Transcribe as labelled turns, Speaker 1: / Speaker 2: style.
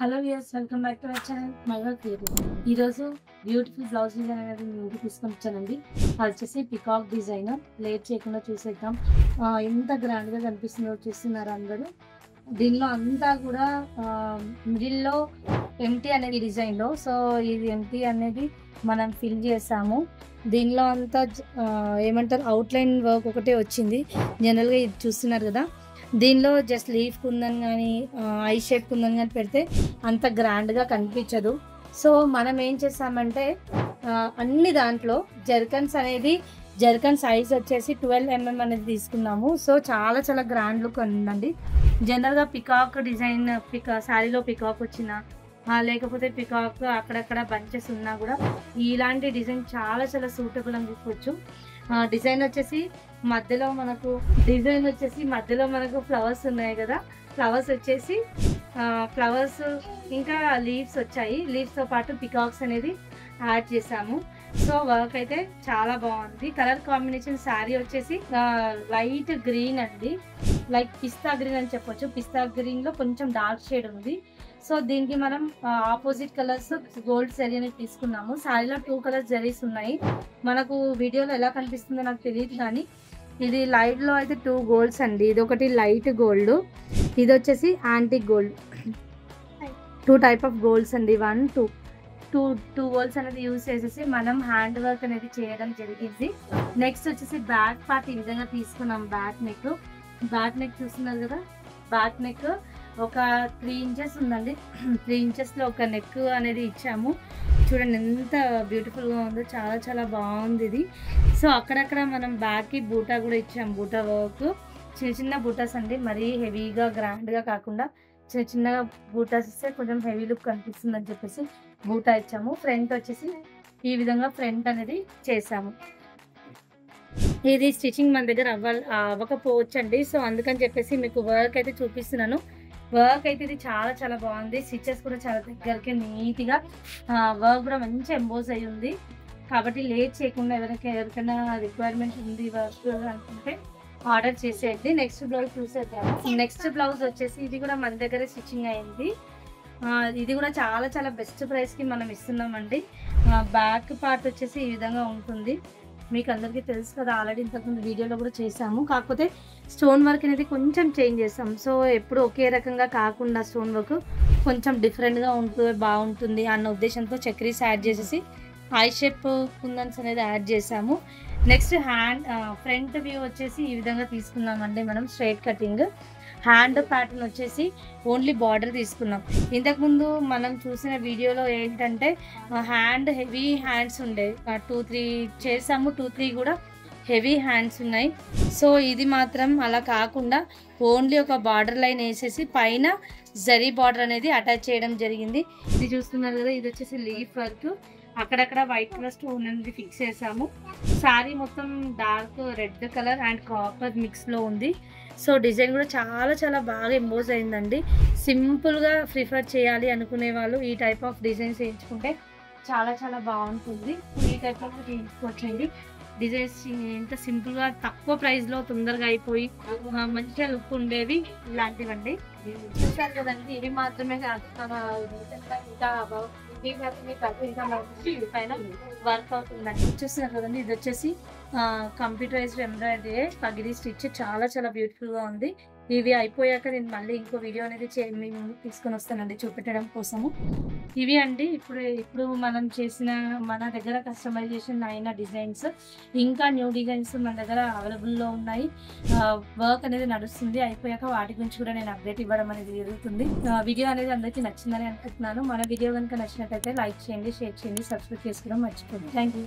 Speaker 1: Hello viewers, welcome back to our channel మగ creative. ఈరోజు beautiful blouse design అనేది ముందుకు తీసుకొని వచ్చానండి. అది వచ్చేసి పికాక్ డిజైన్. లేట్ చేయకుండా చూసేద్దాం. ఎంత గ్రాండ్గా కనిపిస్తుందో చూస్తున్నారు అందరూ. దీనిలో అంతా కూడా మిడిల్లో ఎంటీ అనేది డిజైన్లో. సో ఇది ఎంటీ అనేది మనం ఫిల్ చేసాము. దీనిలో అంతా ఏమంటారు అవుట్లైన్ వర్క్ ఒకటే వచ్చింది. జనరల్గా ఇది చూస్తున్నారు కదా, దీనిలో జస్ట్ లీఫ్ కుందని కానీ ఐ షేప్ కుందని కానీ పెడితే అంత గ్రాండ్గా కనిపించదు. సో మనం ఏం చేసామంటే అన్ని దాంట్లో జర్కన్ సైజ్ వచ్చేసి 12 mm అనేది తీసుకున్నాము. సో చాలా చాలా గ్రాండ్ లుక్ ఉందండి. జనరల్గా పికాక్ డిజైన్ శారీలో పికాక్ వచ్చిన లేకపోతే పికాక్ అక్కడక్కడ బంచెస్ ఉన్నా కూడా ఇలాంటి డిజైన్ చాలా చాలా సూటబుల్ అని చెప్పొచ్చు. డిజైన్ వచ్చేసి మధ్యలో మనకు ఫ్లవర్స్ ఉన్నాయి కదా, ఫ్లవర్స్ ఇంకా లీవ్స్ వచ్చాయి. లీవ్స్తో పాటు పికాక్స్ అనేది యాడ్ చేసాము. సో వర్క్ అయితే చాలా బాగుంది. కలర్ కాంబినేషన్ శారీ వచ్చేసి లైట్ గ్రీన్ అండి, లైక్ పిస్తా గ్రీన్ అని చెప్పొచ్చు. పిస్తా గ్రీన్లో కొంచెం డార్క్ షేడ్ ఉంది. సో దీనికి మనం ఆపోజిట్ కలర్స్ గోల్డ్ జరీ అనేది తీసుకున్నాము. శారీలో 2 కలర్స్ జరీస్ ఉన్నాయి. మనకు వీడియోలో ఎలా కనిపిస్తుందో నాకు తెలియదు, కానీ ఇది లైవ్లో అయితే 2 గోల్డ్స్ అండి. ఇది ఒకటి లైట్ గోల్డ్, ఇది వచ్చేసి antique gold. 2 type of golds అండి. 1 2 గోల్డ్స్ అనేది యూజ్ చేసేసి మనం హ్యాండ్ వర్క్ అనేది చేయడం జరిగింది. నెక్స్ట్ వచ్చేసి బ్యాక్ పార్ట్ ఈ విధంగా తీసుకున్నాం. బ్యాక్ నెక్ చూస్తున్నారు కదా, బ్యాక్ నెక్ ఒక 3 inches ఉందండి. 3 inchesలో ఒక నెక్ అనేది ఇచ్చాము. చూడండి ఎంత బ్యూటిఫుల్గా ఉందో, చాలా చాలా బాగుంది ఇది. సో అక్కడక్కడ మనం బ్యాక్కి బూటా కూడా ఇచ్చాము. బూటా వర్క్ చిన్న చిన్న బూటాస్ అండి, మరీ హెవీగా గ్రాండ్గా కాకుండా చిన్న చిన్నగా బూటాస్ ఇస్తే కొంచెం హెవీ లుక్ కనిపిస్తుంది అని చెప్పేసి బూటా ఇచ్చాము. ఫ్రంట్ వచ్చేసి ఈ విధంగా ఫ్రంట్ అనేది చేసాము. ఇది స్టిచ్చింగ్ మన దగ్గర అవ్వకపోవచ్చు అండి. సో అందుకని చెప్పేసి మీకు వర్క్ అయితే చూపిస్తున్నాను. వర్క్ అయితే ఇది చాలా చాలా బాగుంది. స్టిచెస్ కూడా చాలా దగ్గరికి నీట్గా, వర్క్ కూడా మంచి ఎంబోజ్ అయి ఉంది. కాబట్టి లేట్ చేయకుండా ఎవరికైనా రిక్వైర్మెంట్ ఉంది వర్క్ అనుకుంటే ఆర్డర్ చేసేయండి. నెక్స్ట్ బ్లౌజ్ చూసేద్దాము. నెక్స్ట్ బ్లౌజ్ వచ్చేసి ఇది కూడా మన దగ్గర స్టిచ్చింగ్ అయింది. ఇది కూడా చాలా చాలా బెస్ట్ ప్రైస్కి మనం ఇస్తున్నామండి. బ్యాక్ పార్ట్ వచ్చేసి ఈ విధంగా ఉంటుంది. మీకు అందరికీ తెలుసు కదా, ఆల్రెడీ ఇంతకుముందు వీడియోలో కూడా చేసాము. కాకపోతే స్టోన్ వర్క్ అనేది కొంచెం చేంజ్ చేస్తాం. సో ఎప్పుడు ఒకే రకంగా కాకుండా స్టోన్ వర్క్ కొంచెం డిఫరెంట్గా బాగుంటుంది అన్న ఉద్దేశంతో చక్రీస్ యాడ్ చేసేసి ఐ షేప్ కుందన్స్ అనేది యాడ్ చేసాము. నెక్స్ట్ ఫ్రంట్ వ్యూ వచ్చేసి ఈ విధంగా తీసుకున్నామండి మనం. Straight cutting. హ్యాండ్ ప్యాటర్న్ వచ్చేసి ఓన్లీ బార్డర్ తీసుకున్నాం. ఇంతకుముందు మనం చూసిన వీడియోలో ఏంటంటే హ్యాండ్ హెవీ హ్యాండ్స్ ఉండే 2-3 చేసాము. 2-3 కూడా హెవీ హ్యాండ్స్ ఉన్నాయి. సో ఇది మాత్రం అలా కాకుండా ఓన్లీ ఒక బార్డర్ లైన్ వేసేసి పైన జరీ బార్డర్ అనేది అటాచ్ చేయడం జరిగింది. ఇది చూస్తున్నారు కదా, ఇది వచ్చేసి లీఫ్ వర్క్. అక్కడక్కడ వైట్ కలర్ స్టోన్ అనేది ఫిక్స్ చేసాము. శారీ మొత్తం dark red colour and copper మిక్స్లో ఉంది. సో డిజైన్ కూడా చాలా చాలా బాగా ఎంబోజ్ అయిందండి. సింపుల్గా ప్రిఫర్ చేయాలి అనుకునే వాళ్ళు ఈ టైప్ ఆఫ్ డిజైన్స్ వేయించుకుంటే చాలా చాలా బాగుంటుంది. ఈ టైప్ ఆఫ్ చేయించుకోవచ్చండి. డిజైన్స్ ఎంత సింపుల్గా తక్కువ ప్రైస్లో తొందరగా అయిపోయి మంచిగా లుక్ ఉండేవి ఇలాంటివండి. చూసారు కదండి, ఇవి మాత్రమే కాదు, పైన వర్క్ అవుతుందండి. చూస్తున్నారు కదండి, ఇది వచ్చేసి కంప్యూటరైజ్డ్ ఎంబ్రాయిడరీ పగిడి స్టిచ్. చాలా చాలా బ్యూటిఫుల్గా ఉంది. ఇవి అయిపోయాక నేను మళ్ళీ ఇంకో వీడియో అనేది తీసుకొని వస్తానండి చూపెట్టడం కోసము. ఇవి అండి ఇప్పుడు మనం చేసిన మన దగ్గర కస్టమైజేషన్ అయిన డిజైన్స్. ఇంకా న్యూ డిజైన్స్ మన దగ్గర అవైలబుల్లో ఉన్నాయి. వర్క్ అనేది నడుస్తుంది. అయిపోయాక వాటి గురించి కూడా నేను అప్డేట్ ఇవ్వడం అనేది జరుగుతుంది. వీడియో అనేది అందరికీ నచ్చిందని అనుకుంటున్నాను. మన వీడియో కనుక నచ్చినట్లయితే లైక్ చేయండి, షేర్ చేయండి, సబ్స్క్రైబ్ చేసుకోవడం మర్చిపోండి. Thank you.